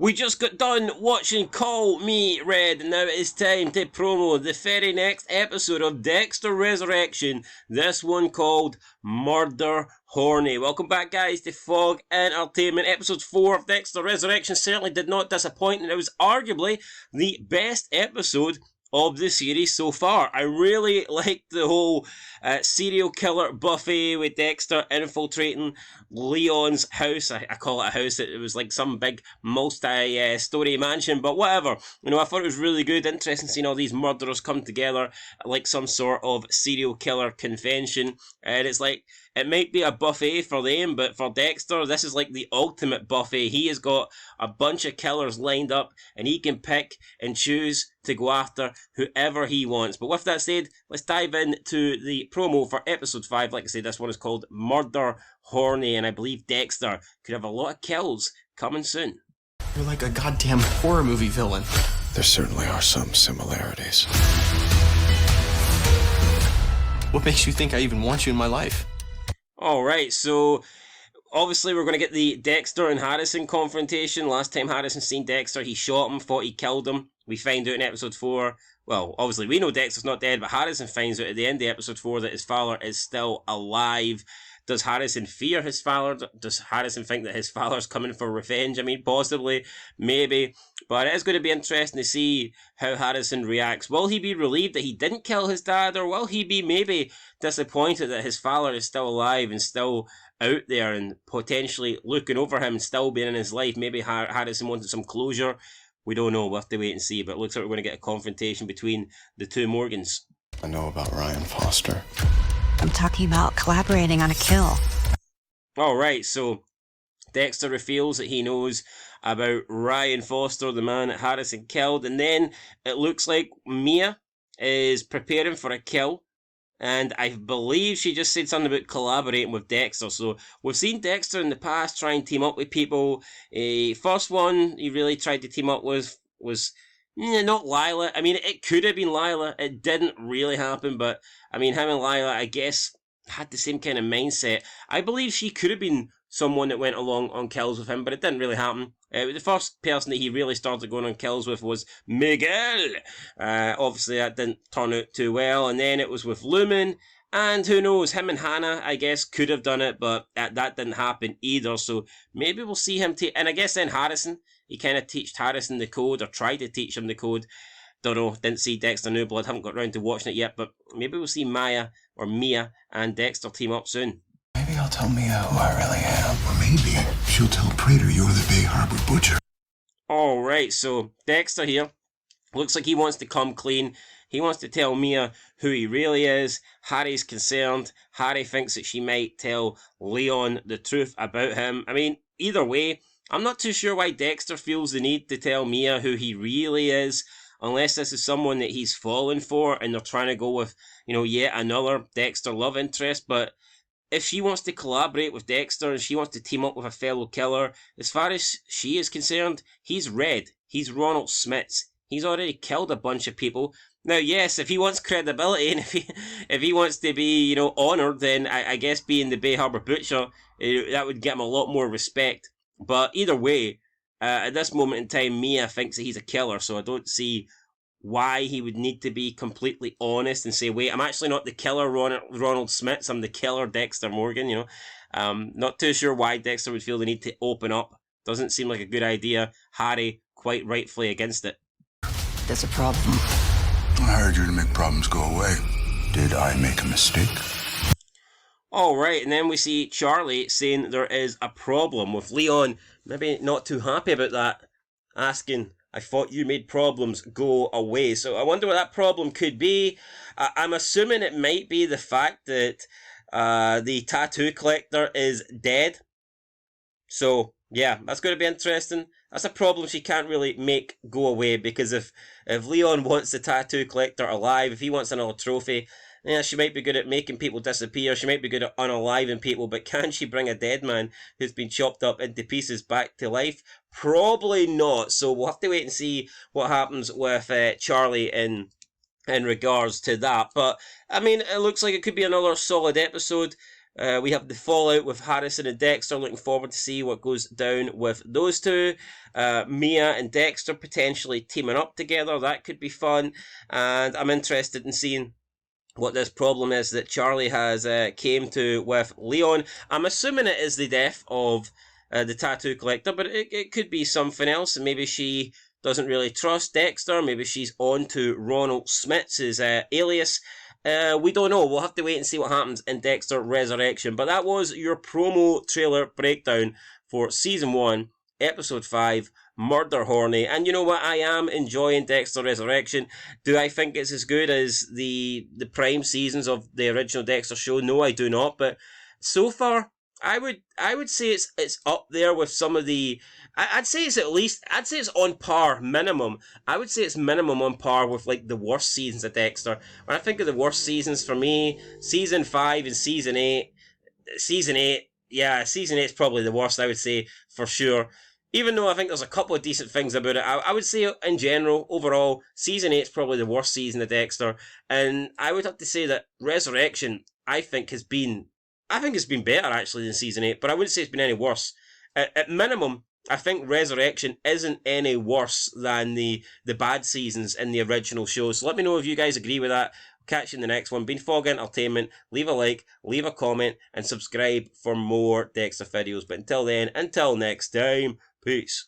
We just got done watching Call Me Red, and now it is time to promo the very next episode of Dexter Resurrection, this one called Murder Horny. Welcome back, guys, to Fog Entertainment. Episode 4 of Dexter Resurrection certainly did not disappoint, and it was arguably the best episode of the series so far. I really liked the whole serial killer buffet with Dexter infiltrating Leon's house. I call it a house. It was like some big multi-story mansion, but whatever. You know, I thought it was really good. Interesting seeing all these murderers come together like some sort of serial killer convention. And it's like, it might be a buffet for them, but for Dexter, this is like the ultimate buffet. He has got a bunch of killers lined up, and he can pick and choose to go after whoever he wants. But with that said, let's dive into the promo for episode 5. Like I said, this one is called Murder Horny, and I believe Dexter could have a lot of kills coming soon. You're like a goddamn horror movie villain. There certainly are some similarities. What makes you think I even want you in my life? Alright, so obviously we're going to get the Dexter and Harrison confrontation. Last time Harrison seen Dexter, he shot him, thought he killed him. We find out in episode 4, well, obviously we know Dexter's not dead, but Harrison finds out at the end of episode 4 that his father is still alive. Does Harrison fear his father? Does Harrison think that his father's coming for revenge? I mean, possibly, maybe. But it is going to be interesting to see how Harrison reacts. Will he be relieved that he didn't kill his dad? Or will he be maybe disappointed that his father is still alive and still out there and potentially looking over him and still being in his life? Maybe Harrison wanted some closure. We don't know. We'll have to wait and see. But it looks like we're going to get a confrontation between the two Morgans. I know about Ryan Foster. I'm talking about collaborating on a kill. Alright, so Dexter reveals that he knows about Ryan Foster, the man that Harrison killed, and then it looks like Mia is preparing for a kill, and I believe she just said something about collaborating with Dexter. So we've seen Dexter in the past try and team up with people. First one he really tried to team up with was not Lila. I mean, it could have been Lila. It didn't really happen, but I mean, him and Lila, I guess, had the same kind of mindset. I believe she could have been someone that went along on kills with him, but it didn't really happen. The first person that he really started going on kills with was Miguel. Obviously, that didn't turn out too well, and then it was with Lumen, and who knows, him and Hannah, I guess, could have done it, but that didn't happen either, so maybe we'll see him and I guess then Harrison, he kind of teached Harrison the code, or tried to teach him the code. Don't know, didn't see Dexter New Blood, haven't got around to watching it yet, but maybe we'll see Mia and Dexter team up soon. Maybe I'll tell Mia who I really am. Or maybe she'll tell Prater you're the Bay Harbor Butcher. Alright, so Dexter here, looks like he wants to come clean. He wants to tell Mia who he really is. Harry's concerned. Harry thinks that she might tell Leon the truth about him. I mean, either way, I'm not too sure why Dexter feels the need to tell Mia who he really is, unless this is someone that he's fallen for and they're trying to go with, yet another Dexter love interest. But if she wants to collaborate with Dexter and she wants to team up with a fellow killer, as far as she is concerned, he's Red. He's Ronald Smits. He's already killed a bunch of people. Now, yes, if he wants credibility and if he wants to be, honoured, then I guess being the Bay Harbor Butcher, that would get him a lot more respect. But either way, at this moment in time, Mia thinks that he's a killer, so I don't see why he would need to be completely honest and say, wait, I'm actually not the killer Ronald Smits, I'm the killer Dexter Morgan, Not too sure why Dexter would feel the need to open up. Doesn't seem like a good idea. Harry, quite rightfully against it. There's a problem. I hired you to make problems go away. Did I make a mistake? Alright, and then we see Charlie saying there is a problem with Leon. Maybe not too happy about that. Asking, I thought you made problems go away. So I wonder what that problem could be. I'm assuming it might be the fact that the tattoo collector is dead. So, yeah, that's going to be interesting. That's a problem she can't really make go away, because if Leon wants the tattoo collector alive, if he wants another trophy, yeah, she might be good at making people disappear, she might be good at unaliving people, but can she bring a dead man who's been chopped up into pieces back to life? Probably not, so we'll have to wait and see what happens with Charlie in regards to that. But, I mean, it looks like it could be another solid episode. We have the fallout with Harrison and Dexter. Looking forward to see what goes down with those two. Mia and Dexter potentially teaming up together. That could be fun. And I'm interested in seeing what this problem is that Charlie has came to with Leon. I'm assuming it is the death of the tattoo collector, but it could be something else. Maybe she doesn't really trust Dexter. Maybe she's on to Ronald Smith's alias. We don't know. We'll have to wait and see what happens in Dexter Resurrection. But that was your promo trailer breakdown for Season 1, Episode 5, Murder Horny. And you know what? I am enjoying Dexter Resurrection. Do I think it's as good as the prime seasons of the original Dexter show? No, I do not. But so far, I would say it's up there with some of the... I'd say it's on par, minimum. I would say it's minimum on par with like the worst seasons of Dexter. When I think of the worst seasons for me, Season 5 and Season 8, Season 8 is probably the worst, I would say, for sure. Even though I think there's a couple of decent things about it, I would say in general, overall, Season 8 is probably the worst season of Dexter. And I would have to say that Resurrection, I think it's been better actually than Season 8, but I wouldn't say it's been any worse. At minimum, I think Resurrection isn't any worse than the bad seasons in the original show. So let me know if you guys agree with that. Catch you in the next one. Been Fog Entertainment. Leave a like, leave a comment, and subscribe for more Dexter videos. But until then, until next time, peace.